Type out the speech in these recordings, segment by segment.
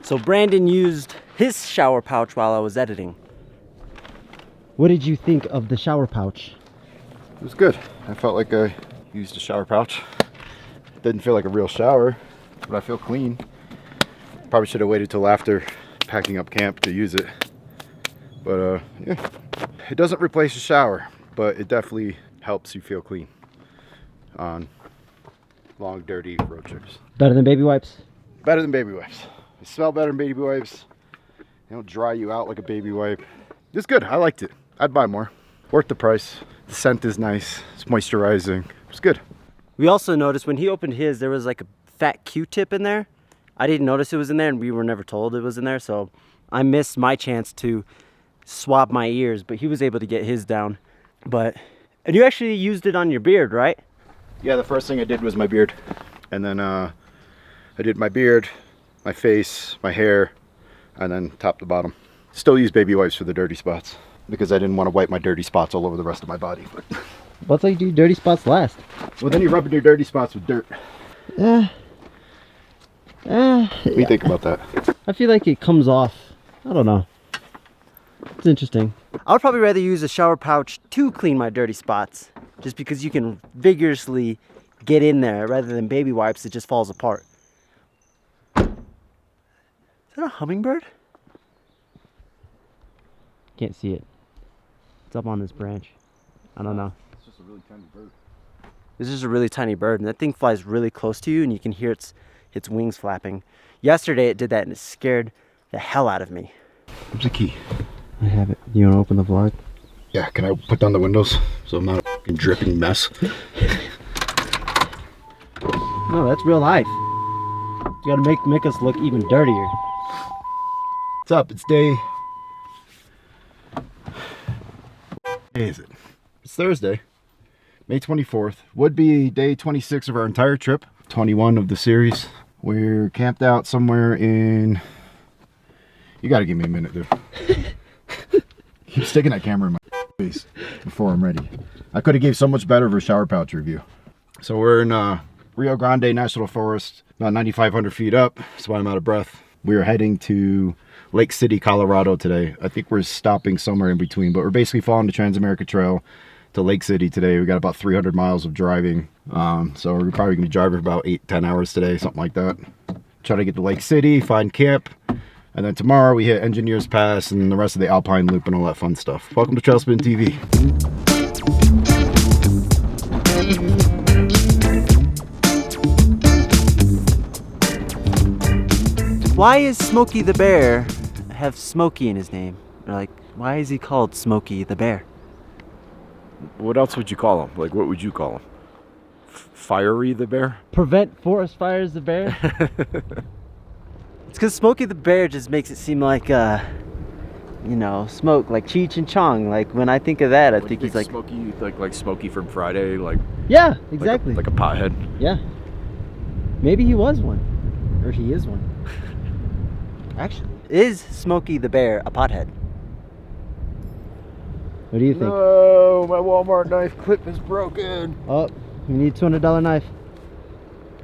So Brandon used his shower pouch while I was editing. What did you think of the shower pouch? It was good. I felt like I used a shower pouch. Didn't feel like a real shower, but I feel clean. Probably should have waited till after packing up camp to use it. But yeah, it doesn't replace a shower, but it definitely helps you feel clean on long, dirty road trips. Better than baby wipes? Better than baby wipes. They smell better than baby wipes. They don't dry you out like a baby wipe. It's good. I liked it. I'd buy more. Worth the price. The scent is nice. It's moisturizing. It's good. We also noticed when he opened his, there was like a fat Q-tip in there. I didn't notice it was in there, and we were never told it was in there, so I missed my chance to swab my ears, but he was able to get his down. And you actually used it on your beard, right? Yeah, the first thing I did was my beard. And then I did my beard, my face, my hair, and then top to bottom. Still use baby wipes for the dirty spots because I didn't want to wipe my dirty spots all over the rest of my body. What's like do dirty spots last? Well, then you're rubbing your dirty spots with dirt. What do you think about that? I feel like it comes off. I don't know. It's interesting. I would probably rather use a shower pouch to clean my dirty spots, just because you can vigorously get in there rather than baby wipes. It just falls apart. Is that a hummingbird? Can't see it. It's up on this branch. I don't know. It's just a really tiny bird. This is a really tiny bird, and that thing flies really close to you, and you can hear its wings flapping. Yesterday it did that, and it scared the hell out of me. Where's the key? I have it. You want to open the vlog? Yeah, can I put down the windows so I'm not a fucking dripping mess? No, that's real life. You gotta make us look even dirtier. What's up? It's day is it? It's Thursday, May 24th. Would be day 26 of our entire trip. 21 of the series. We're camped out somewhere in... You gotta give me a minute, dude. Keep sticking that camera in my face before I'm ready. I could have gave so much better of a shower pouch review. So we're in Rio Grande National Forest, about 9,500 feet up. That's why I'm out of breath. We are heading to Lake City, Colorado today. I think we're stopping somewhere in between, but we're basically following the Trans-America Trail to Lake City today. We got about 300 miles of driving. So we're probably gonna be driving for about 8-10 hours today, something like that. Try to get to Lake City, find camp, and then tomorrow we hit Engineers Pass and the rest of the Alpine Loop and all that fun stuff. Welcome to TrailSpinTV. Why is Smokey the Bear have Smokey in his name? Or like, why is he called Smokey the Bear? What else would you call him? Like, what would you call him? Fiery the Bear? Prevent forest fires the bear? It's because Smokey the Bear just makes it seem like, you know, smoke, like Cheech and Chong. Like, when I think of that, I think he's like... Smokey, like Smokey from Friday, like... Yeah, exactly. Like a pothead. Yeah. Maybe he was one. Or he is one. Actually, is Smokey the Bear a pothead? What do you think? No, my Walmart knife clip is broken. Oh, you need a $200 knife.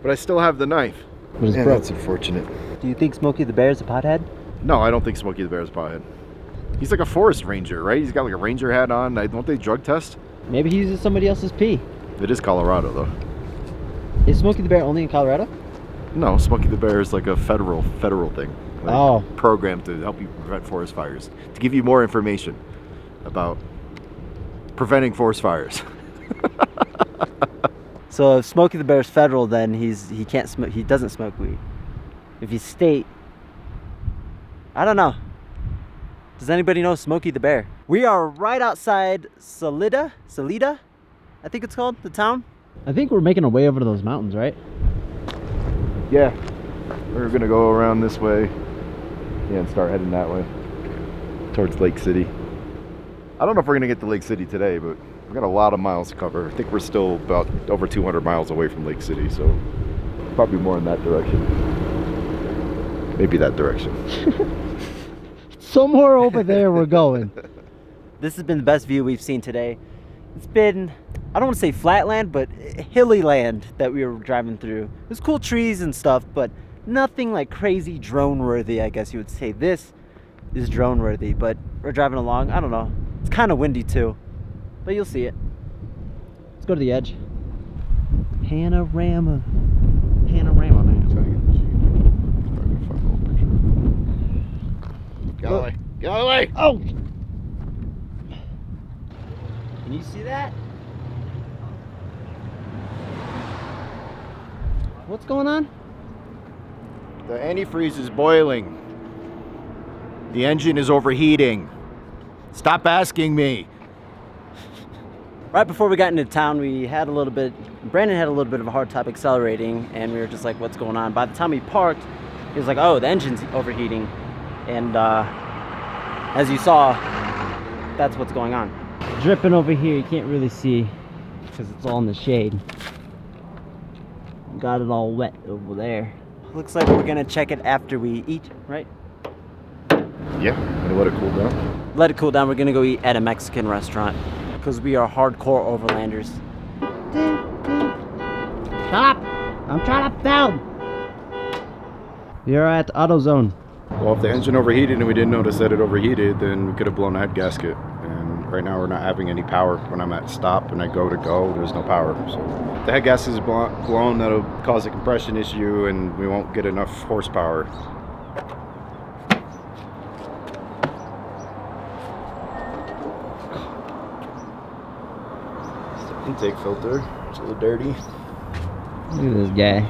But I still have the knife. But it's Man, broke. that's unfortunate. Do you think Smokey the Bear is a pothead? No, I don't think Smokey the Bear is a pothead. He's like a forest ranger, right? He's got like a ranger hat on. Don't they drug test? Maybe he uses somebody else's pee. It is Colorado, though. Is Smokey the Bear only in Colorado? No, Smokey the Bear is like a federal thing. Like program to help you prevent forest fires. To give you more information about preventing forest fires. So if Smokey the Bear is federal, then he can't smoke. He doesn't smoke weed. If he's state, I don't know. Does anybody know Smokey the Bear? We are right outside Salida, I think it's called, the town. I think we're making our way over to those mountains, right? Yeah, we're gonna go around this way. Yeah, and start heading that way towards Lake City. I don't know if we're gonna get to Lake City today, but we've got a lot of miles to cover. I think we're still about over 200 miles away from Lake City, so probably more in that direction. Maybe that direction. Somewhere over there we're going. This has been the best view we've seen today. It's been, I don't want to say flat land, but hilly land that we were driving through. There's cool trees and stuff, but Nothing like crazy drone worthy, I guess you would say. This is drone worthy, but we're driving along. I don't know. It's kind of windy too, but you'll see it. Let's go to the edge. Panorama. Panorama, man. Get out of the way. Get out of the way. Oh! Can you see that? What's going on? The antifreeze is boiling. The engine is overheating. Stop asking me. Right before we got into town, Brandon had a little bit of a hard time accelerating, and we were just like, what's going on? By the time we parked, he was like, oh, the engine's overheating. And as you saw, that's what's going on. Dripping over here, you can't really see because it's all in the shade. Got it all wet over there. Looks like we're gonna check it after we eat, right? Yeah, gonna let it cool down. Let it cool down. We're gonna go eat at a Mexican restaurant because we are hardcore overlanders. Shut up! I'm trying to film! We are at AutoZone. Well, if the engine overheated and we didn't notice that it overheated, then we could have blown a head gasket. And right now we're not having any power. When I'm at stop and I go to go, there's no power. So if the head gasket is blown, that'll cause a compression issue and we won't get enough horsepower. Intake filter, it's a little dirty. Look at this guy.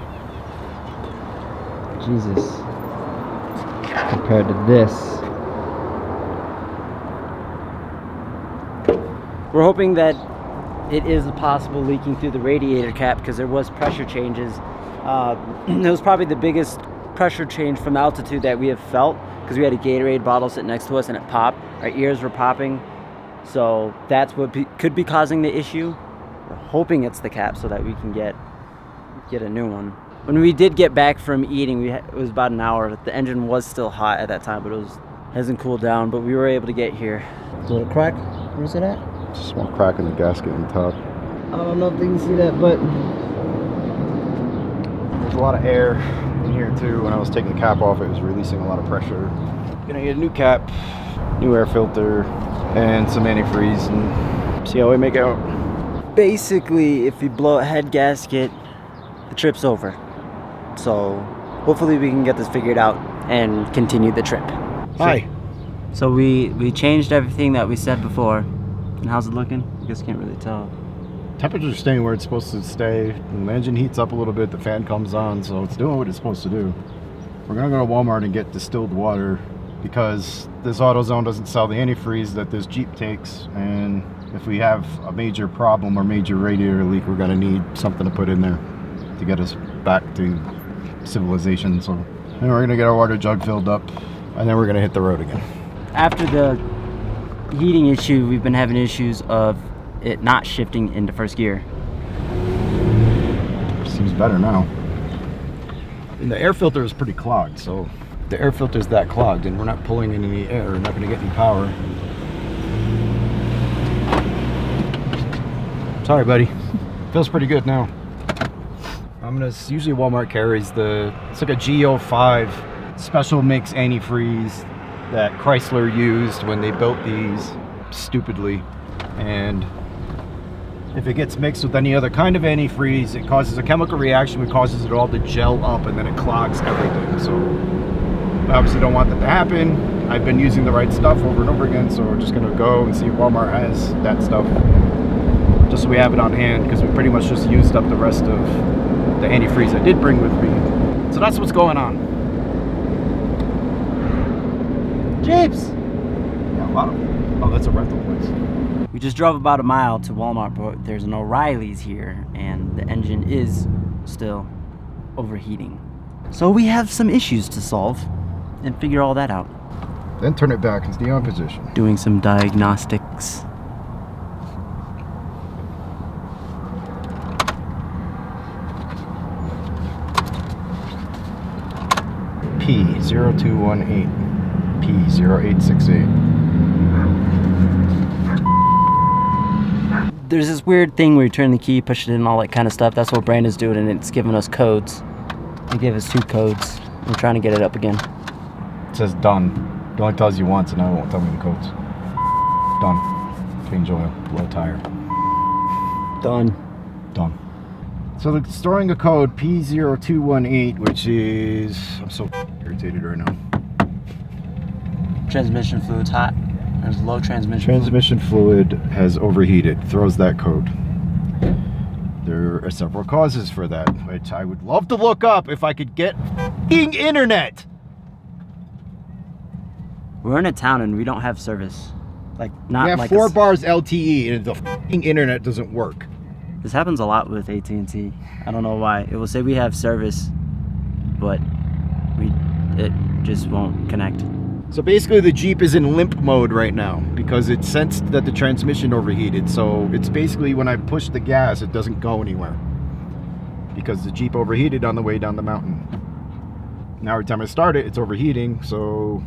Jesus. Compared to this. We're hoping that it is a possible leaking through the radiator cap because there was pressure changes. It was probably the biggest pressure change from altitude that we have felt because we had a Gatorade bottle sitting next to us and it popped. Our ears were popping. So that's what could be causing the issue. We're hoping it's the cap so that we can get a new one. When we did get back from eating, it was about an hour. The engine was still hot at that time, but hasn't cooled down. But we were able to get here. It's a little crack. Where's it at? Just a small crack in the gasket on top. I don't know if they can see that, but there's a lot of air in here too. When I was taking the cap off, it was releasing a lot of pressure. Gonna get a new cap, new air filter, and some antifreeze, and see how we make out. Basically, if you blow a head gasket, the trip's over. So hopefully we can get this figured out and continue the trip. Hi. So we changed everything that we said before. And how's it looking? I guess can't really tell. Temperature's staying where it's supposed to stay. And the engine heats up a little bit, the fan comes on, so it's doing what it's supposed to do. We're gonna go to Walmart and get distilled water because this AutoZone doesn't sell the antifreeze that this Jeep takes, and if we have a major problem or major radiator leak, we're gonna need something to put in there to get us back to civilization. So then we're gonna get our water jug filled up and then we're gonna hit the road again. After the heating issue, we've been having issues of it not shifting into first gear. Seems better now. And the air filter is pretty clogged, so the air filter is that clogged and we're not pulling any air, we're not gonna get any power. Sorry, buddy. Feels pretty good now. Usually Walmart carries it's like a G05 special mix antifreeze that Chrysler used when they built these stupidly. And if it gets mixed with any other kind of antifreeze, it causes a chemical reaction which causes it all to gel up and then it clogs everything. So I obviously don't want that to happen. I've been using the right stuff over and over again, so we're just gonna go and see if Walmart has that stuff, just so we have it on hand, because we pretty much just used up the rest of the antifreeze I did bring with me. So that's what's going on. Jeeps! Yeah, a lot of, oh, that's a rental place. We just drove about a mile to Walmart, but there's an O'Reilly's here, and the engine is still overheating. So we have some issues to solve and figure all that out. Then turn it back into the on position. Doing some diagnostics. P0218, P0868. There's this weird thing where you turn the key, push it in, all that kind of stuff. That's what Brandon's doing, and it's giving us codes. He gave us 2 codes. I'm trying to get it up again. It says done. It only tells you once, and now it won't tell me the codes. Done. Change oil. Low tire. Done. Done. So they're storing a code P0218, which is... I'm so irritated right now. Transmission fluid's hot. There's low transmission Transmission fluid has overheated. Throws that code. There are several causes for that, which I would love to look up if I could get f***ing internet. We're in a town and we don't have service. Like, not We have like 4 bars LTE and the f***ing internet doesn't work. This happens a lot with AT&T. I don't know why. It will say we have service, but it just won't connect. So basically the Jeep is in limp mode right now because it sensed that the transmission overheated. So it's basically when I push the gas, it doesn't go anywhere because the Jeep overheated on the way down the mountain. Now every time I start it, it's overheating, so...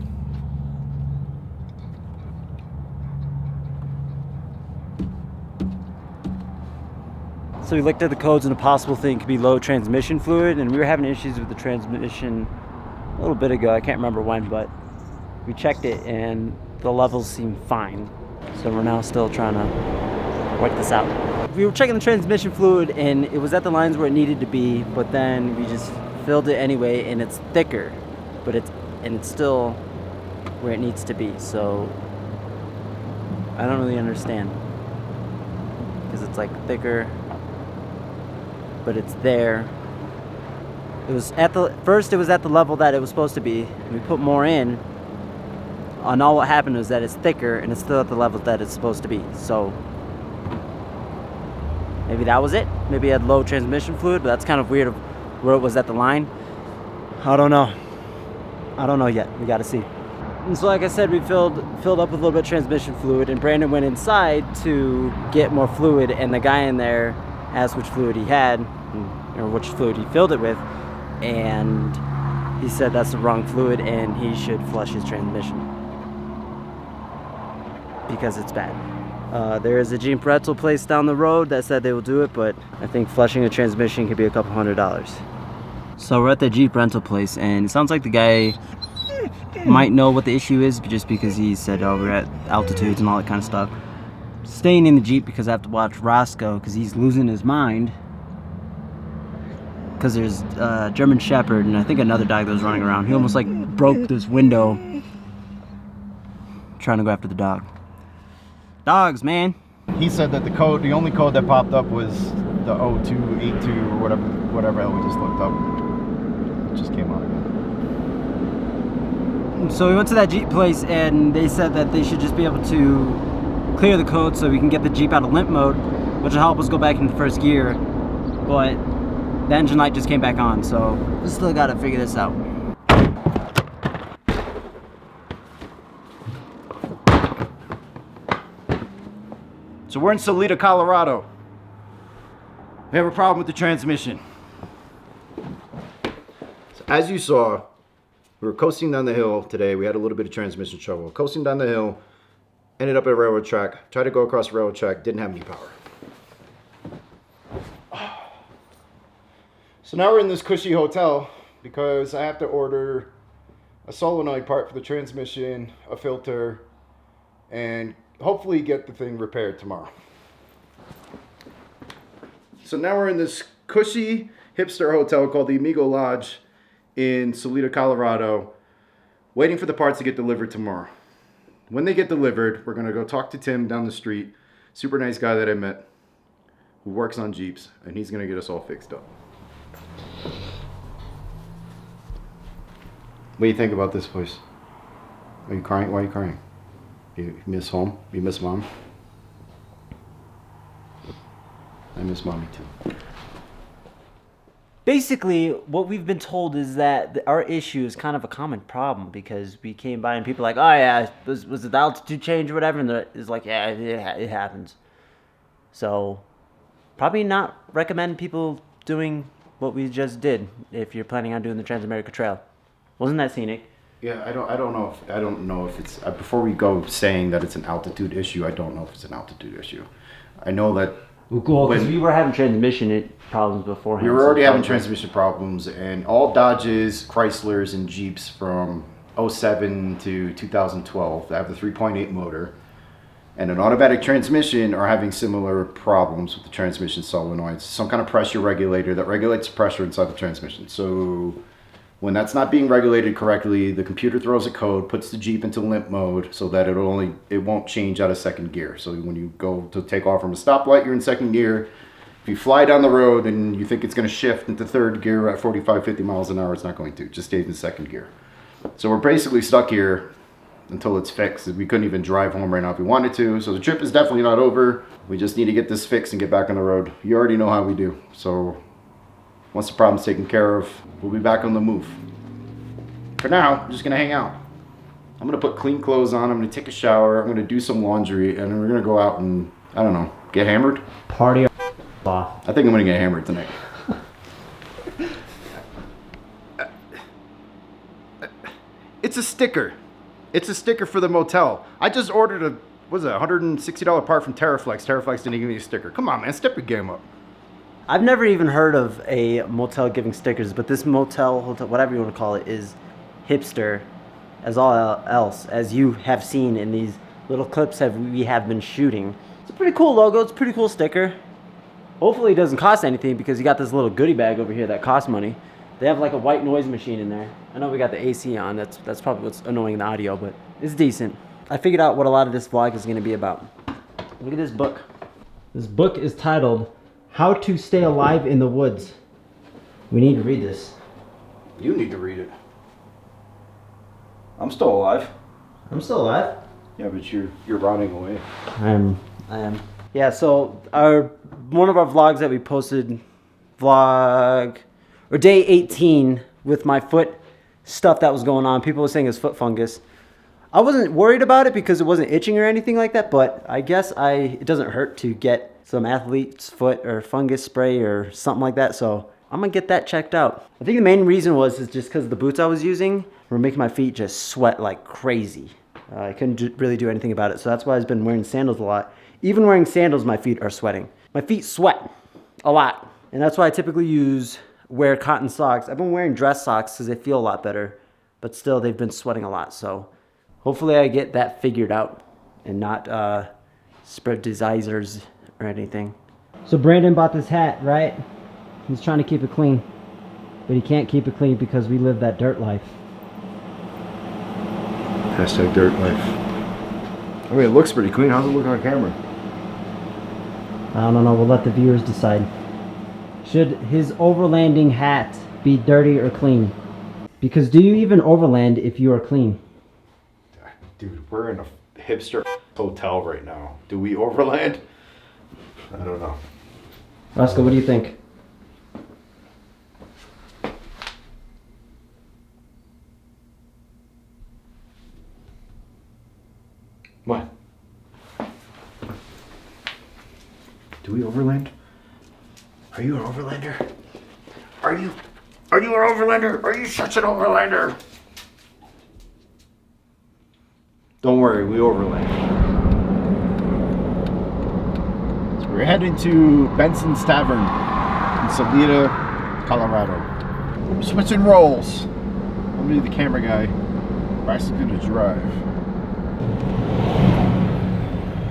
So we looked at the codes, and a possible thing could be low transmission fluid, and we were having issues with the transmission a little bit ago. I can't remember when, but we checked it and the levels seem fine. So we're now still trying to work this out. We were checking the transmission fluid and it was at the lines where it needed to be, but then we just filled it anyway and it's thicker, but it's still where it needs to be. So I don't really understand, because it's like thicker, but it's there. It was at the first, it was at the level that it was supposed to be, and we put more in, and all what happened was that it's thicker and it's still at the level that it's supposed to be. So maybe that was it. Maybe it had low transmission fluid, but that's kind of weird of where it was at the line. I don't know yet. We got to see. And so like I said, we filled up with a little bit of transmission fluid, and Brandon went inside to get more fluid, and the guy in there asked which fluid he had, or which fluid he filled it with, and he said that's the wrong fluid and he should flush his transmission because it's bad. There is a Jeep rental place down the road that said they will do it, but I think flushing a transmission could be a couple $100s. So we're at the Jeep rental place, and it sounds like the guy might know what the issue is just because he said, oh, we're at altitudes and all that kind of stuff. Staying in the Jeep because I have to watch Roscoe because he's losing his mind, because there's a German Shepherd and I think another dog that was running around. He almost like broke this window trying to go after the dog. Dogs, man. He said that the only code that popped up was the 0282 or whatever hell we just looked up. It just came out again. So we went to that Jeep place and they said that they should just be able to clear the code so we can get the Jeep out of limp mode, which will help us go back into first gear. But the engine light just came back on, so we still gotta figure this out. So we're in Salida, Colorado. We have a problem with the transmission. So as you saw, we were coasting down the hill today. We had a little bit of transmission trouble. Coasting down the hill, ended up at a railroad track. Tried to go across the railroad track, didn't have any power. So now we're in this cushy hotel because I have to order a solenoid part for the transmission, a filter, and hopefully get the thing repaired tomorrow. So now we're in this cushy hipster hotel called the Amigo Lodge in Salida, Colorado, waiting for the parts to get delivered tomorrow. When they get delivered, we're gonna go talk to Tim down the street, super nice guy that I met, who works on Jeeps, and he's gonna get us all fixed up. What do you think about this place? Are you crying? Why are you crying? You miss home? You miss mom? I miss mommy too. Basically, what we've been told is that our issue is kind of a common problem, because we came by and people are like, oh yeah, was it the altitude change or whatever? And it's like, yeah, it happens. So probably not recommend people doing what we just did if you're planning on doing the Trans-America Trail. Wasn't that scenic? Yeah, I don't know if it's before we go saying that it's an altitude issue. I don't know if it's an altitude issue. I know that Cool, because we were having transmission problems beforehand. We were already having transmission problems, and all Dodges, Chryslers, and Jeeps from 07 to 2012 that have the 3.8 motor and an automatic transmission are having similar problems with the transmission solenoids. Some kind of pressure regulator that regulates pressure inside the transmission. So when that's not being regulated correctly, the computer throws a code, puts the Jeep into limp mode so that it won't change out of second gear. So when you go to take off from a stoplight, you're in second gear. If you fly down the road and you think it's going to shift into third gear at 45, 50 miles an hour, it's not going to. It just stays in second gear. So we're basically stuck here until it's fixed. We couldn't even drive home right now if we wanted to. So the trip is definitely not over. We just need to get this fixed and get back on the road. You already know how we do. So once the problem's taken care of, we'll be back on the move. For now, I'm just gonna hang out. I'm gonna put clean clothes on. I'm gonna take a shower. I'm gonna do some laundry, and then we're gonna go out and, I don't know, get hammered. Party off. I think I'm gonna get hammered tonight. It's a sticker. It's a sticker for the motel. I just ordered a, what was it, $160 part from Terraflex. Terraflex didn't give me a sticker. Come on, man, step your game up. I've never even heard of a motel giving stickers, but this motel, hotel, whatever you want to call it, is hipster as all else, as you have seen in these little clips that we have been shooting. It's a pretty cool logo. It's a pretty cool sticker. Hopefully it doesn't cost anything because you got this little goodie bag over here that costs money. They have like a white noise machine in there. I know we got the AC on. That's probably what's annoying the audio, but it's decent. I figured out what a lot of this vlog is going to be about. Look at this book. This book is titled How to Stay Alive in the Woods. We need to read this. You need to read it. I'm still alive. I'm still alive. Yeah, but you're rotting away. I am. Yeah, so one of our vlogs that we posted, day 18 with my foot stuff that was going on. People were saying it's foot fungus. I wasn't worried about it because it wasn't itching or anything like that, but I guess it doesn't hurt to get some athlete's foot or fungus spray or something like that, so I'm gonna get that checked out. I think the main reason is just because the boots I was using were making my feet just sweat like crazy. I couldn't really do anything about it, so that's why I've been wearing sandals a lot. Even wearing sandals, my feet are sweating. My feet sweat a lot, and that's why I typically wear cotton socks. I've been wearing dress socks because they feel a lot better, but still they've been sweating a lot. So hopefully I get that figured out and not spread diseases or anything. So Brandon bought this hat, right? He's trying to keep it clean, but he can't keep it clean because we live that dirt life. Hashtag dirt life. I mean, it looks pretty clean. How's it look on camera? I don't know. We'll let the viewers decide. Should his overlanding hat be dirty or clean? Because do you even overland if you are clean? Dude, we're in a hipster hotel right now. Do we overland? I don't know. Roscoe, what do you think? What? Do we overland? Are you an overlander? Are you an overlander? Are you such an overlander? Don't worry, we overland. So we're heading to Benson's Tavern in Salida, Colorado. We're switching roles. I'm gonna be the camera guy. Bryce is gonna drive.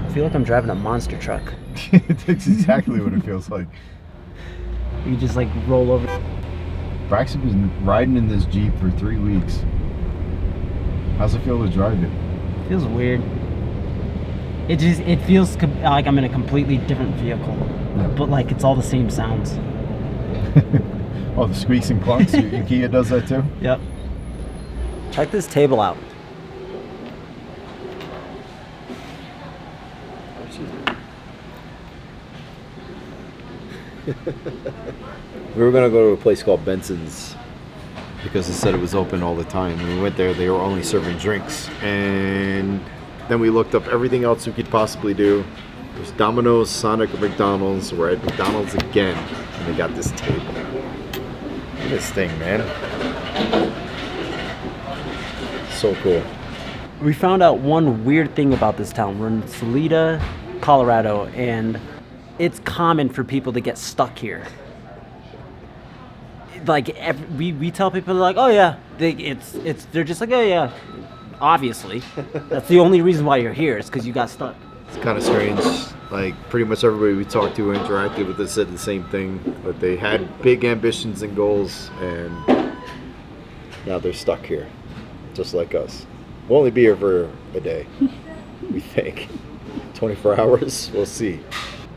I feel like I'm driving a monster truck. That's exactly what it feels like. You just like roll over. Braxton was riding in this Jeep for 3 weeks. How's it feel to drive it? It feels weird. It feels like I'm in a completely different vehicle, Yeah. but like it's all the same sounds. Oh, the squeaks and clunks? Your Kia does that too? Yep. Check this table out. We were gonna go to a place called Benson's because they said it was open all the time. When we went there, they were only serving drinks. And then we looked up everything else we could possibly do. There's Domino's, Sonic, or McDonald's. We're at McDonald's again, and they got this table. Look at this thing, man. So cool. We found out one weird thing about this town. We're in Salida, Colorado, and it's common for people to get stuck here. Like we tell people like, oh yeah, they're just like, oh yeah, obviously. That's the only reason why you're here is because you got stuck. It's kind of strange. Like pretty much everybody we talked to interacted with us said the same thing, but they had big ambitions and goals, and now they're stuck here, just like us. We'll only be here for a day, we think. 24 hours, we'll see.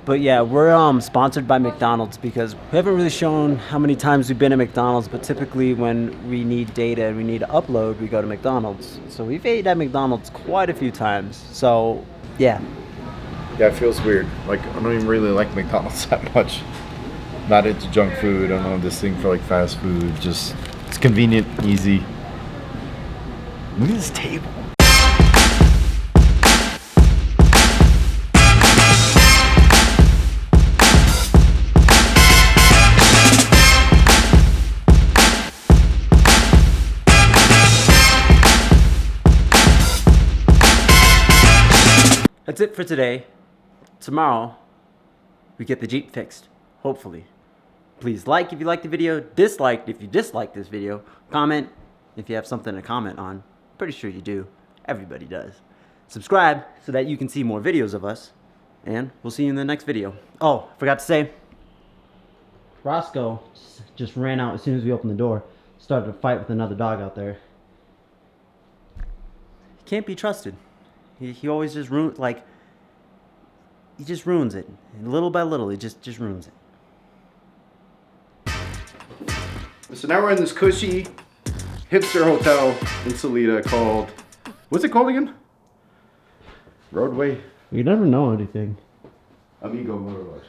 But yeah, we're sponsored by McDonald's because we haven't really shown how many times we've been at McDonald's, but typically when we need data and we need to upload, we go to McDonald's. So we've ate at McDonald's quite a few times. So yeah. Yeah, it feels weird. Like, I don't even really like McDonald's that much. Not into junk food. I don't have this thing for like fast food. Just, it's convenient, easy. Look at this table. That's it for today. Tomorrow, we get the Jeep fixed, hopefully. Please like if you liked the video, dislike if you disliked this video, comment if you have something to comment on. Pretty sure you do. Everybody does. Subscribe so that you can see more videos of us, and we'll see you in the next video. Oh, forgot to say, Roscoe just ran out as soon as we opened the door, started a fight with another dog out there. He can't be trusted. He always just ruins, like, he just ruins it. And little by little, he just ruins it. So now we're in this cushy hipster hotel in Salida called, what's it called again? Roadway? You never know anything. Amigo Motorworks.